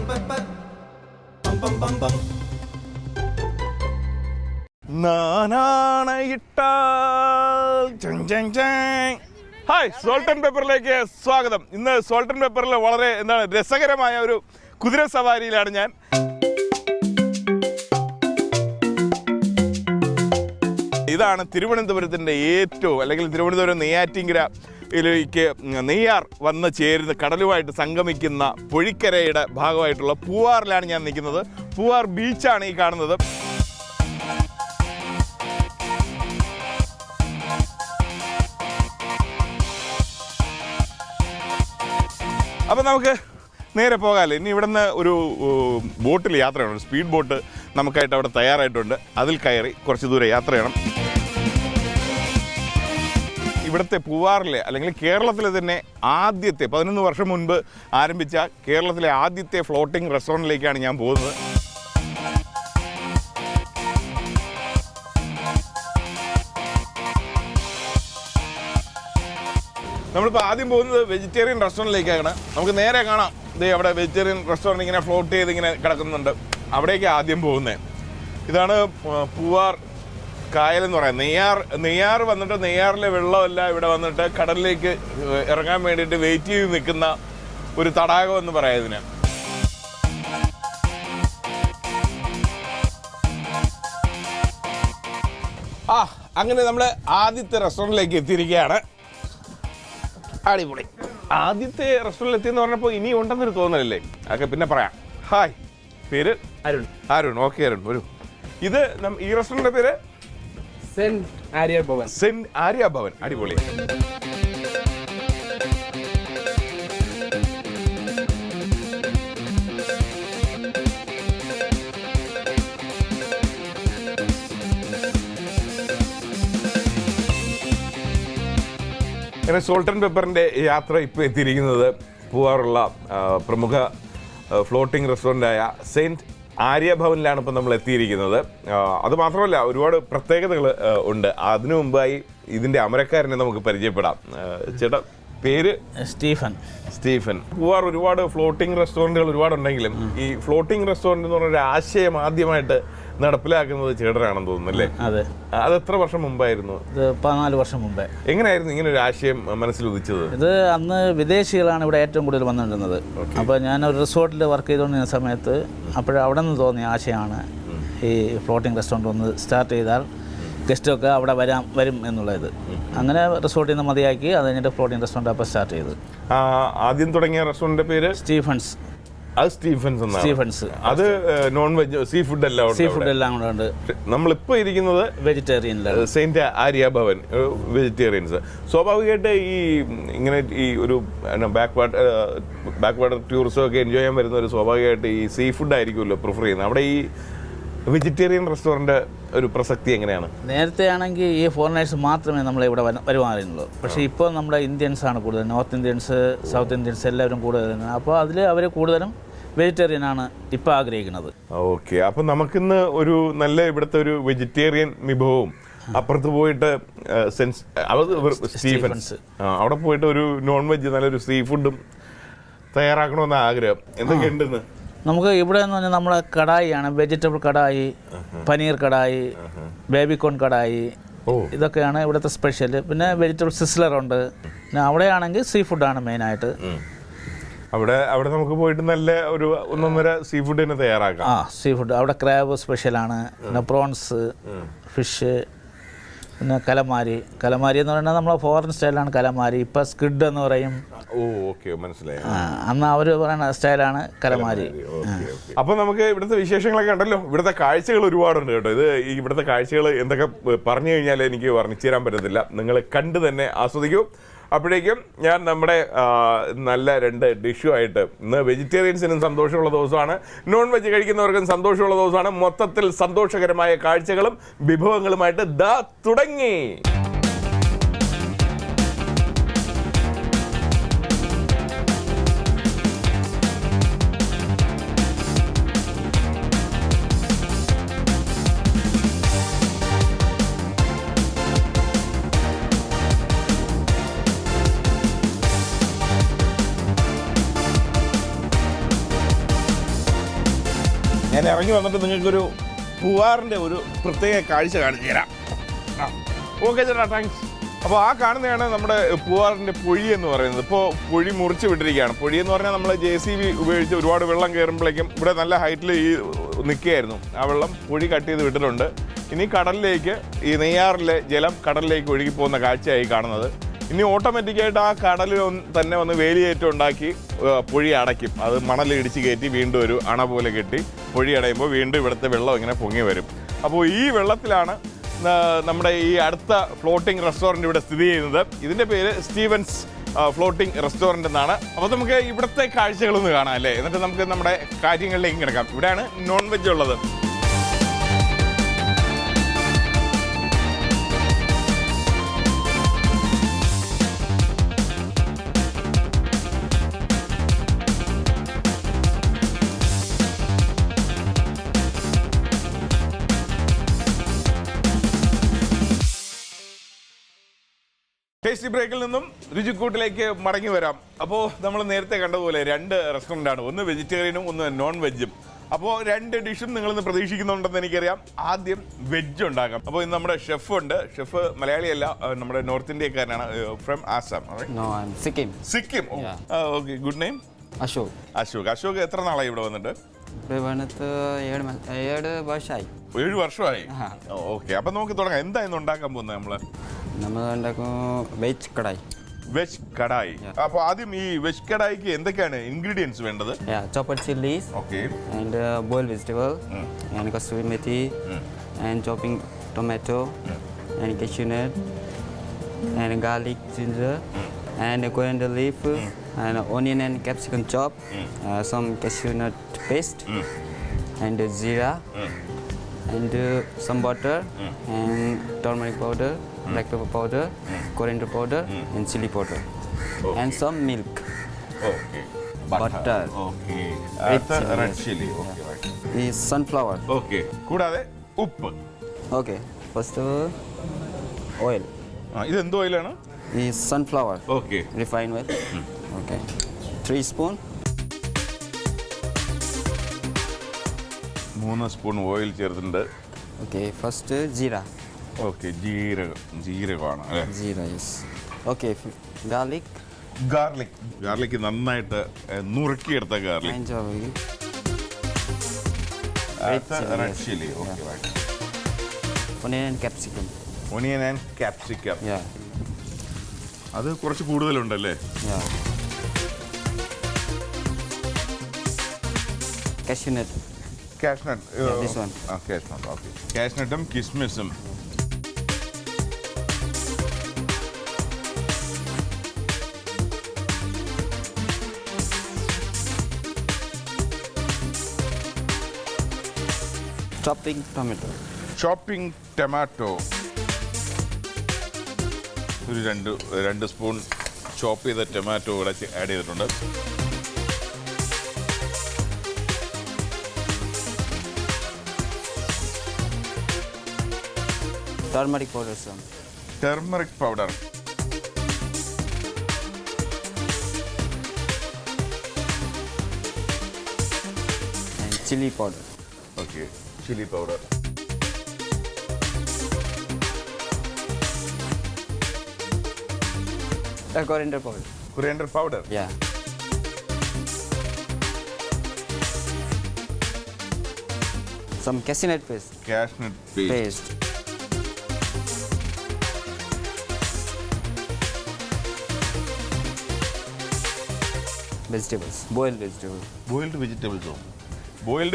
Hi, salt and പെപ്പറിലേക്ക് സ്വാഗതം. ഇന്ന് salt and പെപ്പറിൽ വളരെ രസകരമായ ഒരു കുതിര സവാരിയിലാണ് ഞാൻ. ഇതാണ് തിരുവനന്തപുരത്തിൻ്റെ ഏറ്റവും, അല്ലെങ്കിൽ തിരുവനന്തപുരം നെയ്യാറ്റിൻകരയിലേക്ക് നെയ്യാർ വന്ന് ചേരുന്ന, കടലുമായിട്ട് സംഗമിക്കുന്ന പൊഴിക്കരയുടെ ഭാഗമായിട്ടുള്ള പൂവാറിലാണ് ഞാൻ നിൽക്കുന്നത്. പൂവാർ ബീച്ചാണ് ഈ കാണുന്നത്. അപ്പോൾ നമുക്ക് നേരെ പോകാമല്ലോ. ഇനി ഇവിടുന്ന് ഒരു ബോട്ടിൽ യാത്രയാണ്, ഒരു സ്പീഡ് ബോട്ട് നമുക്കായിട്ട് അവിടെ തയ്യാറായിട്ടുണ്ട്. അതിൽ കയറി കുറച്ച് ദൂരം യാത്ര ചെയ്യണം. ഇവിടുത്തെ പൂവാറിലെ, അല്ലെങ്കിൽ കേരളത്തിലെ തന്നെ ആദ്യത്തെ 11 വർഷം മുൻപ് ആരംഭിച്ച കേരളത്തിലെ ആദ്യത്തെ ഫ്ലോട്ടിംഗ് റെസ്റ്റോറൻറ്റിലേക്കാണ് ഞാൻ പോകുന്നത്. നമ്മളിപ്പോൾ ആദ്യം പോകുന്നത് വെജിറ്റേറിയൻ റെസ്റ്റോറൻറ്റിലേക്കാണ്. നമുക്ക് നേരെ കാണാം, ഇത് അവിടെ വെജിറ്റേറിയൻ റെസ്റ്റോറൻറ്റ് ഇങ്ങനെ ഫ്ലോട്ട് ചെയ്ത് ഇങ്ങനെ കിടക്കുന്നുണ്ട്. അവിടേക്ക് ആദ്യം പോകുന്നത്. ഇതാണ് പൂവാർ കായലെന്ന് പറയാം. നെയ്യാർ വന്നിട്ട്, നെയ്യാറിലെ വെള്ളമല്ല ഇവിടെ വന്നിട്ട് കടലിലേക്ക് ഇറങ്ങാൻ വേണ്ടിയിട്ട് വെയിറ്റ് ചെയ്ത് നിൽക്കുന്ന ഒരു തടാകം എന്ന് പറയാം ഇതിന്. അങ്ങനെ നമ്മൾ ആദ്യത്തെ റെസ്റ്റോറൻറ്റിലേക്ക് എത്തിയിരിക്കുകയാണ്. അടിപൊളി. ആദ്യത്തെ റെസ്റ്റോറൻറ്റിൽ എത്തിയെന്ന് പറഞ്ഞപ്പോൾ ഇനി ഉണ്ടെന്നൊരു തോന്നലല്ലേ? അതൊക്കെ പിന്നെ പറയാം. ഹായ്, പേര് അരുൺ. ഓക്കെ അരുൺ, വരൂ. ഇത് ഈ റെസ്റ്റോറൻറ്റിൻ്റെ പേര് സെന്റ് ആര്യ ഭവൻ. അടിപൊളി. അങ്ങനെ സോൾട്ട് ആൻഡ് പെപ്പറിൻ്റെ യാത്ര ഇപ്പോൾ എത്തിയിരിക്കുന്നത് പൂവാറുള്ള പ്രമുഖ ഫ്ലോട്ടിംഗ് റെസ്റ്റോറൻ്റായ സെയിൻറ്റ് ആര്യ ഭവനിലാണ് ഇപ്പോൾ നമ്മൾ എത്തിയിരിക്കുന്നത്. അതുമാത്രമല്ല, ഒരുപാട് പ്രത്യേകതകൾ ഉണ്ട്. അതിനു മുമ്പായി ഇതിൻ്റെ അമരക്കാരനെ നമുക്ക് പരിചയപ്പെടാം. ചേട്ടാ, പേര് സ്റ്റീഫൻ. പൂവാർ ഒരുപാട് ഫ്ലോട്ടിംഗ് റെസ്റ്റോറൻറ്റുകൾ ഒരുപാടുണ്ടെങ്കിലും ഈ ഫ്ലോട്ടിംഗ് റെസ്റ്റോറൻറ്റ് എന്ന് പറഞ്ഞൊരു ആശയം ആദ്യമായിട്ട് നടപ്പിലാക്കുന്നത് ചേട്ടനാണെന്ന് തോന്നുന്നു അല്ലേ? അതെ. അത് എത്ര വർഷം മുമ്പായിരുന്നു? 14 വർഷം മുമ്പേ. എങ്ങനെയായിരുന്നു ഇങ്ങനെ ഒരു ആശയം മനസ്സിൽ ഉദിച്ചത്? ഇത് അന്ന് വിദേശികളാണ് ഇവിടെ ഏറ്റവും കൂടുതൽ വന്നിട്ടുള്ളത്. അപ്പോൾ ഞാൻ ഒരു റിസോർട്ടിൽ വർക്ക് ചെയ്തുകൊണ്ടിരുന്ന സമയത്ത് അവിടെ നിന്ന് തോന്നിയ ആശയമാണ് ഈ ഫ്ലോട്ടിംഗ് റെസ്റ്റോറൻറ്റ് ഒന്ന് സ്റ്റാർട്ട് ചെയ്താൽ ഗസ്റ്റൊക്കെ അവിടെ വരും എന്നുള്ളത്. അങ്ങനെ റിസോർട്ടിൽ നിന്ന് മതിയാക്കി അത് കഴിഞ്ഞിട്ട് ഫ്ലോട്ടിംഗ് റെസ്റ്റോറൻറ്റ് അപ്പോൾ സ്റ്റാർട്ട് ചെയ്ത്. ആദ്യം തുടങ്ങിയ റെസ്റ്റോറൻറ്റിൻ്റെ പേര് സ്റ്റീഫൻസ്. അത് നോൺ വെജ്, സീ ഫുഡ് എല്ലാം കൂടെ ഉണ്ട്. നമ്മളിപ്പോൾ ഇരിക്കുന്നത് വെജിറ്റേറിയനിലാണ്, സെയിന്റ് ആര്യ ഭവൻ, വെജിറ്റേറിയൻസ്. സ്വാഭാവികമായിട്ട് ഇങ്ങനെ ഈ ഒരു ബാക്ക് വാട്ടർ ടൂറിസം ഒക്കെ എൻജോയ് ചെയ്യാൻ വരുന്നവർ സ്വാഭാവികമായിട്ട് ഈ സീ ഫുഡ് ആയിരിക്കുമല്ലോ പ്രിഫർ ചെയ്യുന്നത്. അവിടെ ഈ വെജിറ്റേറിയൻ റെസ്റ്റോറൻറ്റ് ഒരു പ്രസക്തി എങ്ങനെയാണ്? നേരത്തെ ആണെങ്കിൽ ഈ ഫോറിനേഴ്സ് മാത്രമേ നമ്മളിവിടെ വരുമായിരുന്നുള്ളൂ. പക്ഷേ ഇപ്പോൾ നമ്മുടെ ഇന്ത്യൻസാണ് കൂടുതൽ, നോർത്ത് ഇന്ത്യൻസ്, സൗത്ത് ഇന്ത്യൻസ് എല്ലാവരും കൂടുതൽ. അപ്പോൾ അതിൽ അവർ കൂടുതലും വെജിറ്റേറിയൻ ആണ് ഇപ്പോൾ ആഗ്രഹിക്കുന്നത്. ഓക്കെ, അപ്പം നമുക്കിന്ന് ഒരു നല്ല ഇവിടുത്തെ ഒരു വെജിറ്റേറിയൻ വിഭവവും, അപ്പുറത്ത് പോയിട്ട് സ്റ്റീഫൻസ് അവിടെ പോയിട്ട് ഒരു നോൺ വെജ് നല്ലൊരു സീ ഫുഡും തയ്യാറാക്കണമെന്ന ആഗ്രഹം. എന്തൊക്കെയുണ്ടെന്ന് നമുക്ക് ഇവിടെ എന്ന് പറഞ്ഞാൽ നമ്മളെ കടായിയാണ്, വെജിറ്റബിൾ കടായി, പനീർ കടായി, ബേബിക്കോൺ കടായി, ഇതൊക്കെയാണ് ഇവിടുത്തെ സ്പെഷ്യൽ. പിന്നെ വെജിറ്റബിൾ സിസ്ലറുണ്ട്. പിന്നെ അവിടെയാണെങ്കിൽ സീ ഫുഡാണ് മെയിനായിട്ട്. അവിടെ നമുക്ക് പോയിട്ട് നല്ല ഒരു 1.5 സീ ഫുഡ് തന്നെ തയ്യാറാക്കാം. സീ ഫുഡ് അവിടെ ക്രാബ് സ്പെഷ്യലാണ്. പിന്നെ പ്രോൺസ്, ഫിഷ്, പിന്നെ കലമാരി എന്ന് പറയുന്നത് നമ്മളെ ഫോറിൻ സ്റ്റൈലാണ് കലമാരി. ഇപ്പം സ്ക്വിഡ് എന്ന് പറയും. മനസ്സിലായി. അന്ന് അവർ പറയുന്ന സ്റ്റൈലാണ് കലമാരി. അപ്പോൾ നമുക്ക് ഇവിടുത്തെ വിശേഷങ്ങളൊക്കെ ഉണ്ടല്ലോ. ഇവിടുത്തെ കാഴ്ചകൾ ഒരുപാടുണ്ട് കേട്ടോ. ഇവിടുത്തെ കാഴ്ചകൾ എന്തൊക്കെ പറഞ്ഞു കഴിഞ്ഞാൽ എനിക്ക് വർണ്ണിച്ചു തരാൻ പറ്റത്തില്ല. നിങ്ങൾ കണ്ട് തന്നെ ആസ്വദിക്കൂ. അപ്പോഴേക്കും ഞാൻ നമ്മുടെ നല്ല 2 ഡിഷുമായിട്ട്, ഇന്ന് വെജിറ്റേറിയൻസിനും സന്തോഷമുള്ള ദിവസമാണ്, നോൺ വെജ് കഴിക്കുന്നവർക്കും സന്തോഷമുള്ള ദിവസമാണ്. മൊത്തത്തിൽ സന്തോഷകരമായ കാഴ്ചകളും വിഭവങ്ങളുമായിട്ട് തുടങ്ങി. ഞാൻ ഇറങ്ങി വന്നിട്ട് നിങ്ങൾക്കൊരു പൂവാറിൻ്റെ ഒരു പ്രത്യേക കാഴ്ച കാണിച്ചു തരാം. ഓക്കെ ചേട്ടാ, താങ്ക്സ്. അപ്പോൾ ആ കാണുന്നതാണ് നമ്മുടെ പൂവാറിൻ്റെ പൊഴി എന്ന് പറയുന്നത്. ഇപ്പോൾ പൊഴി മുറിച്ച് വിട്ടിരിക്കുകയാണ്. പൊഴി എന്ന് പറഞ്ഞാൽ നമ്മൾ JCB ഉപയോഗിച്ച് ഒരുപാട് വെള്ളം കയറുമ്പോഴേക്കും ഇവിടെ നല്ല ഹൈറ്റിൽ ഈ നിൽക്കുകയായിരുന്നു. ആ വെള്ളം പൊഴി കട്ട് ചെയ്ത് വിട്ടിട്ടുണ്ട്. ഇനി കടലിലേക്ക്, ഈ നെയ്യാറിലെ ജലം കടലിലേക്ക് ഒഴുകി പോകുന്ന കാഴ്ചയായി കാണുന്നത്. ഇനി ഓട്ടോമാറ്റിക്കായിട്ട് ആ കടലിൽ തന്നെ വന്ന് വേലിയേറ്റം ഉണ്ടാക്കി പൊഴി അടയ്ക്കും. അത് മണൽ ഇടിച്ച് കയറ്റി വീണ്ടും ഒരു അണ പോലെ കെട്ടി പൊഴി അടയുമ്പോൾ വീണ്ടും ഇവിടുത്തെ വെള്ളം ഇങ്ങനെ പൊങ്ങി വരും. അപ്പോൾ ഈ വെള്ളത്തിലാണ് നമ്മുടെ ഈ അടുത്ത ഫ്ലോട്ടിംഗ് റെസ്റ്റോറൻറ്റ് ഇവിടെ സ്ഥിതി ചെയ്യുന്നത്. ഇതിൻ്റെ പേര് സ്റ്റീവൻസ് ഫ്ലോട്ടിംഗ് റെസ്റ്റോറൻറ്റ് എന്നാണ്. അപ്പോൾ നമുക്ക് ഇവിടുത്തെ കാഴ്ചകളൊന്ന് കാണാം അല്ലേ, എന്നിട്ട് നമുക്ക് നമ്മുടെ കാര്യങ്ങളിലേക്ക് കിടക്കാം. ഇവിടെയാണ് നോൺ വെജ് ഉള്ളത്. ടേസ്റ്റി ബ്രേക്കിൽ നിന്നും രുചിക്കൂട്ടിലേക്ക് മടങ്ങി വരാം. അപ്പോൾ നമ്മൾ നേരത്തെ കണ്ടതുപോലെ 2 റെസ്റ്റോറൻ്റാണ്, ഒന്ന് വെജിറ്റേറിയനും ഒന്ന് നോൺ വെജും. അപ്പോൾ 2 ഡിഷും നിങ്ങളിന്ന് പ്രതീക്ഷിക്കുന്നുണ്ടെന്ന് എനിക്കറിയാം. ആദ്യം വെജ് ഉണ്ടാക്കാം. അപ്പോൾ ഇന്ന് നമ്മുടെ ഷെഫ് ഉണ്ട്. ഷെഫ് മലയാളിയല്ല, നമ്മുടെ നോർത്ത് ഇന്ത്യക്കാരനാണ്, from Assam. Sikkim. Okay, good name? Ashok. എത്ര നാളായി ഇവിടെ വന്നിട്ട്? ഇവിടെ വന്നിട്ട് 7 വർഷമായി. 7 വർഷമായി. ഓക്കെ, അപ്പം നമുക്ക് തുടങ്ങാം. എന്താ ഇന്ന് ഉണ്ടാക്കാൻ പോകുന്നത്? നമ്മൾ ഉണ്ടാക്കും വെജ് കടായി. അപ്പോൾ ആദ്യം ഈ വെജ് കടായിക്ക് എന്തൊക്കെയാണ് ഇൻഗ്രീഡിയൻസ് വേണ്ടത്? Chopped chillies, and boiled vegetable, and kasuri methi, and chopping tomato, and cashew nut, and garlic, ginger, and coriander leaf, and onion and capsicum chop, some cashew nut paste, and zira, and some butter, and turmeric powder, black pepper powder, coriander powder, and chili powder, and some milk. Okay. Butter. Okay. Red chili. Okay, right. Is sunflower. Okay. കൂടാതെ ഉപ്പ്. Okay. First of all, oil. ഇത് എന്ത് ഓയിലാണ്? Is sunflower. Okay. Refined oil. Okay. 3 spoon. 3 spoon oil ചേർത്തിട്ടുണ്ട്. Okay. First jeera. Okay, ജീരകമാണ് അല്ലേ? Jeera, yes. Okay. Garlic നന്നായിട്ട് നുറുക്കിയെടുത്ത garlic. Red chilli. Okay, right. Onion and capsicum. Yeah. അത് കുറച്ച് കൂടുതലുണ്ടല്ലേ? Yeah. Cashew nut. This one. Cashnut. Okay. Cashnutം കിസ്മിസും. Chopping tomato. ഒരു 2 സ്പൂൺ ചോപ്പ് ചെയ്ത ടൊമാറ്റോ ഇവിടെ ആഡ് ചെയ്തിട്ടുണ്ട്. Turmeric powder. And chili powder. Okay, chili powder. Coriander powder. Yeah. Some cashew nut paste. Vegetables. Boiled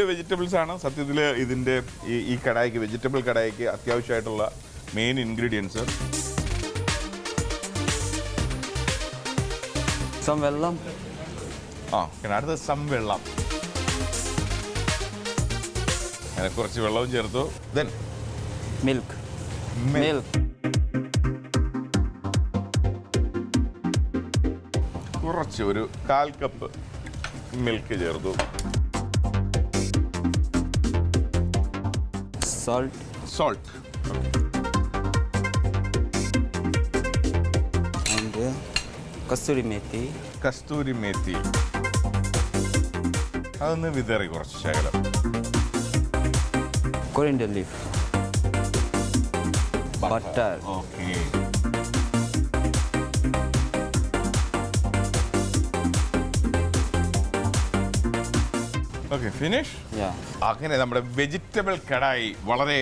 vegetables ആണ് സത്യത്തിൽ ഇതിൻ്റെ ഈ കടായിക്ക്, വെജിറ്റബിൾ കടായിക്ക് അത്യാവശ്യമായിട്ടുള്ള മെയിൻ ഇൻഗ്രീഡിയൻസ്. വെള്ളം. അടുത്ത വെള്ളം. അങ്ങനെ കുറച്ച് വെള്ളവും ചേർത്തു. Then milk. കുറച്ച് ഒരു 1/4 കപ്പ് മിൽക്ക് ചേർത്തു. Salt. And കസ്തൂരി മേത്തി. അതൊന്ന് വിതറി കുറച്ച് ശകലം. coriander leaf. Butter. Okay. Okay, finish? Yeah. അങ്ങനെ നമ്മുടെ വെജിറ്റബിൾ കടായി വളരെ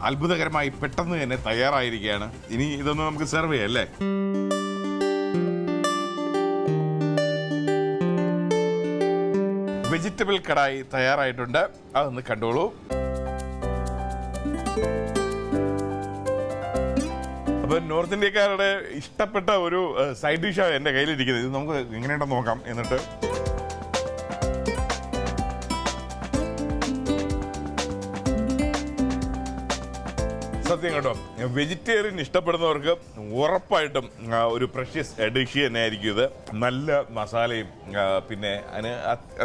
അത്ഭുതകരമായി പെട്ടെന്ന് തന്നെ തയ്യാറായിരിക്കുകയാണ്. ഇനി ഇതൊന്ന് നമുക്ക് സെർവ് ചെയ്യാം അല്ലേ? വെജിറ്റബിൾ കടായി തയ്യാറായിട്ടുണ്ട്. അതൊന്ന് കണ്ടോളൂ. അപ്പൊ നോർത്ത് ഇന്ത്യക്കാരുടെ ഇഷ്ടപ്പെട്ട ഒരു സൈഡ് ഡിഷാണ് എൻ്റെ കയ്യിലിരിക്കുന്നത്. ഇത് നമുക്ക് എങ്ങനെയുണ്ടെന്ന് നോക്കാം. എന്നിട്ട് സത്യം കേട്ടോ, വെജിറ്റേറിയൻ ഇഷ്ടപ്പെടുന്നവർക്ക് ഉറപ്പായിട്ടും ഒരു പ്രഷ്യസ് ഡിഷ് തന്നെ ആയിരിക്കും ഇത്. നല്ല മസാലയും പിന്നെ അതിന്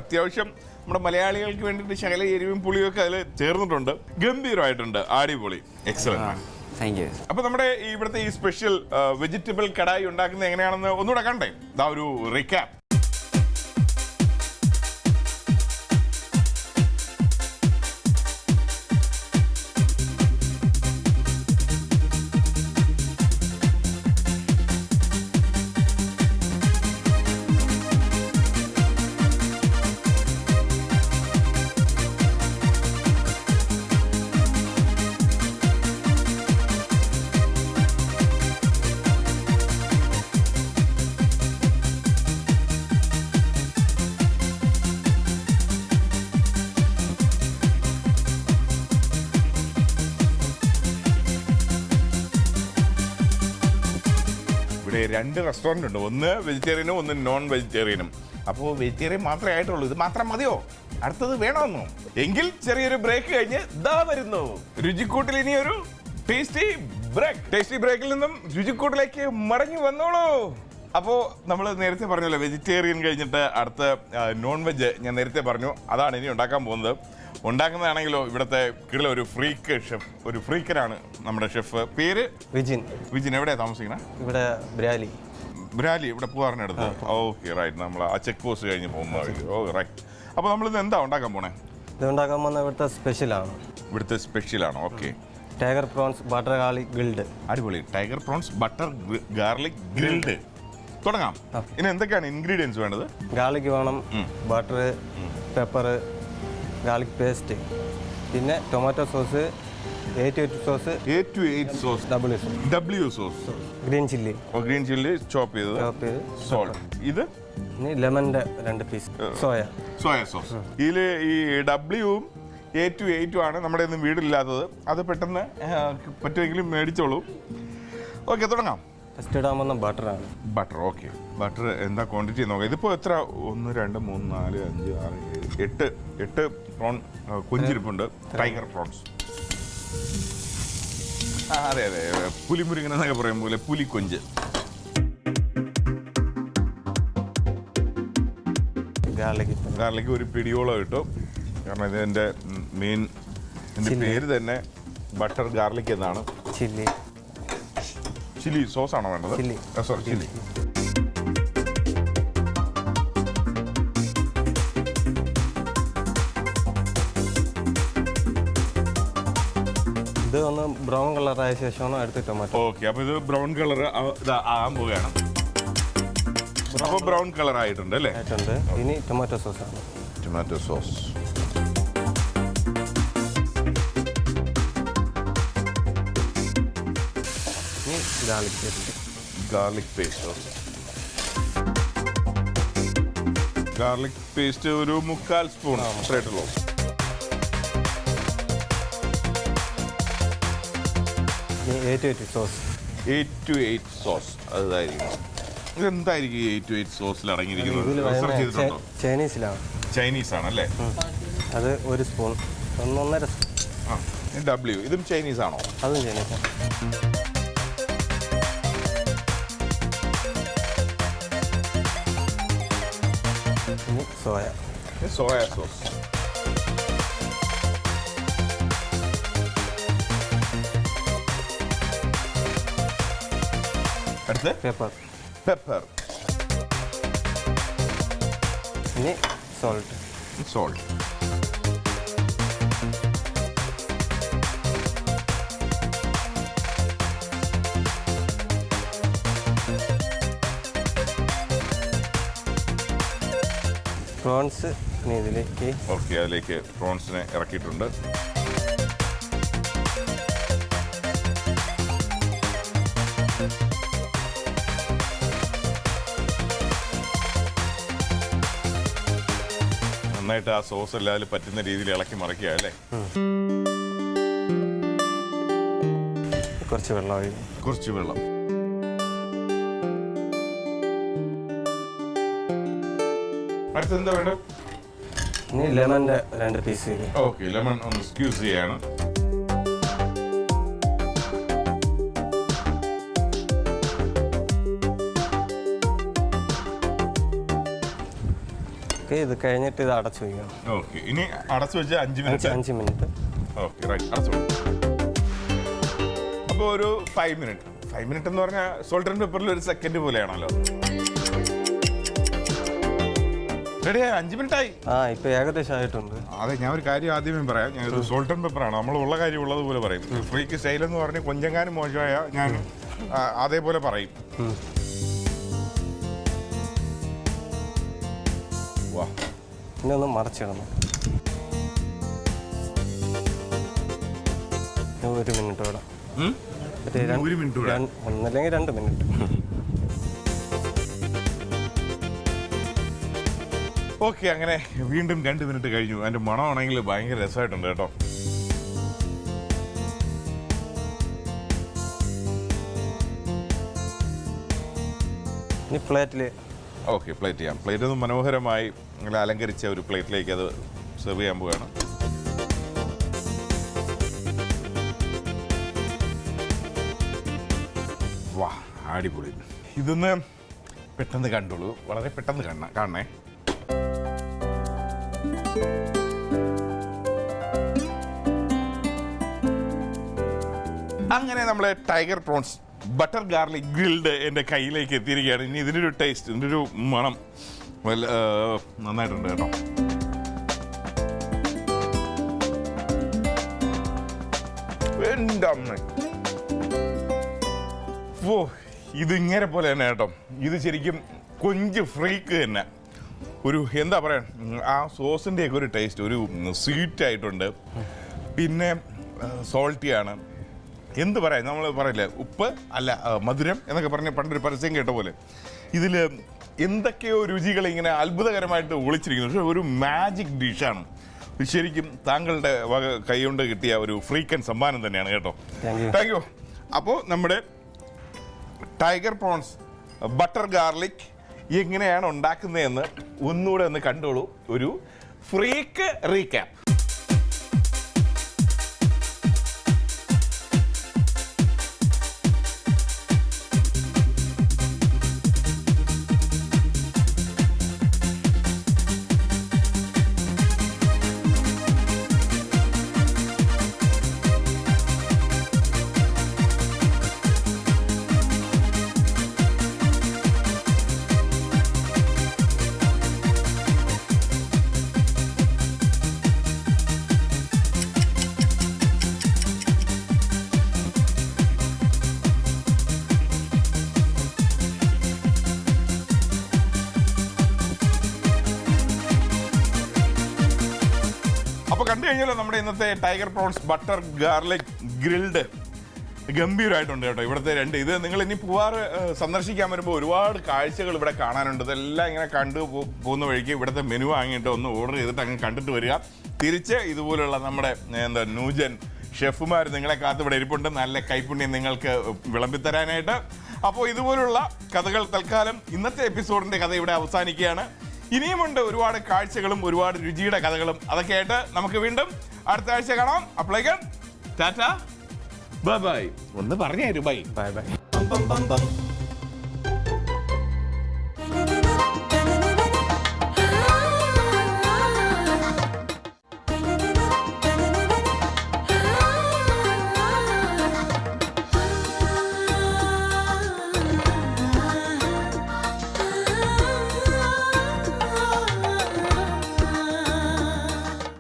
അത്യാവശ്യം നമ്മുടെ മലയാളികൾക്ക് വേണ്ടിയിട്ട് ശകല എരിവും പുളിയും ഒക്കെ അതിൽ ചേർന്നിട്ടുണ്ട്. ഗംഭീരമായിട്ടുണ്ട്, അടിപൊളി, എക്സലന്റ്. Thank you. അപ്പൊ നമ്മുടെ ഇവിടുത്തെ ഈ സ്പെഷ്യൽ വെജിറ്റബിൾ കടായി ഉണ്ടാക്കുന്നത് എങ്ങനെയാണെന്ന് ഒന്നുകൂടെ കണ്ടേ. ഇതാ ഒരു റീക്യാപ്പ്. രണ്ട് റെസ്റ്റോറൻ്റ് ഉണ്ട്, ഒന്ന് വെജിറ്റേറിയനും ഒന്ന് നോൺ വെജിറ്റേറിയനും. അപ്പോൾ വെജിറ്റേറിയൻ മാത്രമേ ആയിട്ടുള്ളൂ. ഇത് മാത്രം മതിയോ? അടുത്തത് വേണമെന്നോ? എങ്കിൽ ചെറിയൊരു ബ്രേക്ക് കഴിഞ്ഞ് ദാ വരുന്നു രുചിക്കൂട്ടിൽ. ഇനി ഒരു ടേസ്റ്റി ബ്രേക്ക്. ടേസ്റ്റി ബ്രേക്കിൽ നിന്നും രുചിക്കൂട്ടിലേക്ക് മടങ്ങി വന്നോളൂ. അപ്പോൾ നമ്മൾ നേരത്തെ പറഞ്ഞല്ലോ, വെജിറ്റേറിയൻ കഴിഞ്ഞിട്ട് അടുത്ത നോൺ വെജ് ഞാൻ നേരത്തെ പറഞ്ഞു. അതാണ് ഇനി ഉണ്ടാക്കാൻ പോകുന്നത്. ഉണ്ടാക്കുന്നതാണെങ്കിലോ ഇവിടുത്തെ കിള്ള ഒരു ഫ്രീക്ക് ഷെഫ്, ഒരു ഫ്രീക്കനാണ് നമ്മുടെ ഷെഫ്. പേര് വിജിൻ. വിജിൻ എവിടെയാണ് താമസിക്കണേ? ഇവിടെ ബ്രാലി. ബ്രാലി, ഇവിടെ പൂവാറിനടുത്ത്. Okay, right. നമ്മൾ ആ ചെക്ക് പോസ്റ്റ് കഴിഞ്ഞ് പോകുന്ന വഴി. ഓ റൈറ്റ്. അപ്പോൾ നമ്മളിത് എന്താ ഉണ്ടാക്കാൻ പോണേ? ഇത് ഉണ്ടാക്കാൻ പോകുന്ന ഇവിടുത്തെ സ്പെഷ്യലാണ്. ഇവിടുത്തെ സ്പെഷ്യലാണ്. Okay. Tiger prawns butter garlic grilled. അടിപൊളി. Tiger prawns butter garlic grilled. തുടങ്ങാം. ഇനി എന്തൊക്കെയാണ് ഇൻഗ്രീഡിയൻസ് വേണ്ടത്? ഗാർലിക് വേണം, ബട്ടർ, പെപ്പർ, ഗാർലിക് പേസ്റ്റ്, പിന്നെ tomato sauce, A28 sauce, A28 sauce, W sauce, green chilli, green chilli chop ചെയ്ത്, സോൾട്ട്. ഇത് ഇനി ലെമണിൻ്റെ 2 പീസ് സോയ സോസ്. ഇതിൽ ഈ ഡബ്ല്യൂവും A28 ആണ് നമ്മുടെ ഒന്നും വീടില്ലാത്തത്. അത് പെട്ടെന്ന് പറ്റുമെങ്കിലും മേടിച്ചോളൂ. ഓക്കെ, തുടങ്ങാം. ഫസ്റ്റ് ഇടാൻ പോകുന്ന ബട്ടറാണ്. ബട്ടർ. ഓക്കെ, ബട്ടർ എന്താ ക്വാണ്ടിറ്റി നോക്കാം. ഇതിപ്പോൾ എത്ര? 1 2 3 4 5 6 7 8 പ്രോൺ കൊഞ്ചിരിപ്പുണ്ട്. Tiger prawns. അതെ അതെ, പുലിമുരുങ്ങൻ എന്നൊക്കെ പറയും പോലെ പുലിക്കൊഞ്ച്. ഗാർലിക് ഒരു പിടിയോളം കിട്ടും. കാരണം ഇതിൻ്റെ മെയിൻ, എൻ്റെ പേര് തന്നെ ബട്ടർ ഗാർലിക് എന്നാണ്. ചില്ലി സോസ് ആണോ വേണ്ടത്? Sorry, chilli. ഇത് ഒന്ന് ബ്രൗൺ കളറായ ശേഷമാണ് അടുത്ത ടൊമാറ്റോ. ഓക്കെ, അപ്പോൾ ഇത് ബ്രൗൺ കളർ ആകാൻ പോവുകയാണ്. അപ്പോൾ ബ്രൗൺ കളർ ആയിട്ടുണ്ട് അല്ലേ? ആയിട്ടുണ്ട്. ഇനി ടൊമാറ്റോ സോസാണ്. Tomato sauce. ഇനി garlic paste. Garlic paste. Garlic paste ഒരു 3/4 സ്പൂൺ അത്രയായിട്ടുള്ളൂ. ഇനി A28 സോസ്. A28 സോസ് അതായിരിക്കും. ഇതെന്തായിരിക്കും A28 സോസിൽ അടങ്ങിയിരിക്കുന്നത്? ചൈനീസിലാണ്. ചൈനീസ് ആണല്ലേ? അത് 1 സ്പൂൺ, 1.5 സ്പൂൺ. W ഇതും ചൈനീസ് ആണോ? അതും ചൈനീസാണ്. ഇനി സോയ സോസ്. അടുത്ത് പെപ്പർ. ഇനി സോൾട്ട്. പ്രോൺസ് ഇതിലേക്ക്. ഓക്കെ, അതിലേക്ക് പ്രോൺസിനെ ഇറക്കിയിട്ടുണ്ട്. നന്നായിട്ട് ആ സോസ് എല്ലാവരും പറ്റുന്ന രീതിയിൽ ഇളക്കി മറിക്കുക അല്ലേ? കുറച്ച് വെള്ളം ഒഴിക്കും. കുറച്ച് വെള്ളം. അടുത്തെന്താ വേണ്ടത്? ഇനി ലെമൻ്റെ 2 പീസ്. ഓക്കെ, ലെമൺ ഒന്ന് സ്ക്യൂസ് ചെയ്യാണ്. ഇത് കഴിഞ്ഞിട്ട് ഇത് അടച്ചു വയ്ക്കണം. ഓക്കെ, ഇനി അടച്ചു വെച്ച് 5 മിനിറ്റ്. 5 മിനിറ്റ്. ഓക്കെ, റൈറ്റ്, അടച്ചു. അപ്പോൾ ഒരു 5 മിനിറ്റ്. 5 മിനിറ്റ് എന്ന് പറഞ്ഞാൽ സോൾട്ട് ആൻഡ് പെപ്പറിൽ 1 സെക്കൻഡ് പോലെയാണല്ലോ. റെഡിയായി, 5 മിനിറ്റായി. ഇപ്പൊ ഏകദേശം ആയിട്ടുണ്ട്. അതെ, ഞാൻ ഒരു കാര്യം ആദ്യമേ പറയാം. ഞാൻ ഒരു സോൾട്ട് ആൻഡ് പെപ്പറാണ്, നമ്മൾ ഉള്ള കാര്യം ഉള്ളതുപോലെ പറയും. ഫ്രീക്ക് സ്റ്റൈൽ എന്ന് പറഞ്ഞ് കൊഞ്ചെങ്ങാനും മോശമായ ഞാൻ അതേപോലെ പറയും. പിന്നെ ഒന്ന് മറച്ചിടണം. 1 മിനിറ്റോടെ. 1 മിനിറ്റ് ഒന്നല്ലെങ്കിൽ 2 മിനിറ്റ്. ഓക്കെ, അങ്ങനെ വീണ്ടും 2 മിനിറ്റ് കഴിഞ്ഞു. അതിൻ്റെ മണമാണെങ്കിൽ ഭയങ്കര രസമായിട്ടുണ്ട് കേട്ടോ. ഇനി പ്ലേറ്റിൽ. ഓക്കെ, പ്ലേറ്റ് ചെയ്യാം. പ്ലേറ്റ് ഒന്ന് മനോഹരമായി നിങ്ങൾ അലങ്കരിച്ച ഒരു പ്ലേറ്റിലേക്ക് അത് സെർവ് ചെയ്യാൻ പോവുകയാണ്. വാ, അടിപൊളി. ഇതൊന്ന് പെട്ടെന്ന് കണ്ടോളൂ, വളരെ പെട്ടെന്ന് കാണണേ. അങ്ങനെ നമ്മളെ tiger prawns butter garlic grilled എൻ്റെ കയ്യിലേക്ക് എത്തിയിരിക്കുകയാണ്. ഇനി ഇതിനൊരു ടേസ്റ്റ്, ഇതിൻ്റെ ഒരു മണം നന്നായിട്ടുണ്ട് കേട്ടോ. എൻ്റെ അമ്മ, ഓ, ഇത് ഇങ്ങനെ പോലെ തന്നെ കേട്ടോ. ഇത് ശരിക്കും കൊഞ്ച് ഫ്രീക്ക് തന്നെ. ഒരു എന്താ പറയാ, ആ സോസിൻ്റെയൊക്കെ ഒരു ടേസ്റ്റ്, ഒരു സ്വീറ്റ് ആയിട്ടുണ്ട്. പിന്നെ സോൾട്ടിയാണ്. എന്ത് പറയാം, നമ്മൾ പറയില്ലേ ഉപ്പ് അല്ല മധുരം എന്നൊക്കെ പറഞ്ഞ് പണ്ടൊരു പരസ്യം കേട്ട പോലെ ഇതിൽ എന്തൊക്കെയോ രുചികൾ ഇങ്ങനെ അത്ഭുതകരമായിട്ട് ഒളിച്ചിരിക്കുന്നു. പക്ഷേ ഒരു മാജിക് ഡിഷാണ് ശരിക്കും. താങ്കളുടെ കൈകൊണ്ട് കിട്ടിയ ഒരു ഫ്രീക്കൻ സമ്മാനം തന്നെയാണ് കേട്ടോ. Thank you. അപ്പോൾ നമ്മുടെ ടൈഗർ പ്രോൺസ് ബട്ടർ ഗാർലിക് എങ്ങനെയാണ് ഉണ്ടാക്കുന്നതെന്ന് ഒന്നുകൂടെ ഒന്ന് കണ്ടോളൂ. ഒരു ഫ്രീക്ക് റീക്യാപ്പ്. അപ്പോൾ കണ്ടു കഴിഞ്ഞാലോ നമ്മുടെ ഇന്നത്തെ tiger prawns butter garlic grilled ഗംഭീരമായിട്ടുണ്ട് കേട്ടോ. ഇവിടുത്തെ ഇത് നിങ്ങൾ ഇനി പൂവാറ് സന്ദർശിക്കാൻ വരുമ്പോൾ ഒരുപാട് കാഴ്ചകൾ ഇവിടെ കാണാനുണ്ട്. ഇതെല്ലാം ഇങ്ങനെ കണ്ടു പോകുന്ന വഴിക്ക് ഇവിടുത്തെ മെനു വാങ്ങിയിട്ട് ഒന്ന് ഓർഡർ ചെയ്തിട്ട് അങ്ങ് കണ്ടിട്ട് വരിക. തിരിച്ച് ഇതുപോലുള്ള നമ്മുടെ ന്യൂജൻ ഷെഫുമാർ നിങ്ങളെ കാത്ത് ഇവിടെ ഇരിപ്പുണ്ട്, നല്ല കൈപ്പുണ്യം നിങ്ങൾക്ക് വിളമ്പിത്തരാനായിട്ട്. അപ്പോൾ ഇതുപോലുള്ള കഥകൾ തൽക്കാലം ഇന്നത്തെ എപ്പിസോഡിൻ്റെ കഥ ഇവിടെ അവസാനിക്കുകയാണ്. ഇനിയുമുണ്ട് ഒരുപാട് കാഴ്ചകളും ഒരുപാട് രുചിയുടെ കഥകളും. അതൊക്കെ ആയിട്ട് നമുക്ക് വീണ്ടും അടുത്ത ആഴ്ച കാണാം. അപ്പോഴേക്കും ടാറ്റ, ബൈ ബൈ. ഒന്ന് പറഞ്ഞു തരൂ. Bye bye bye.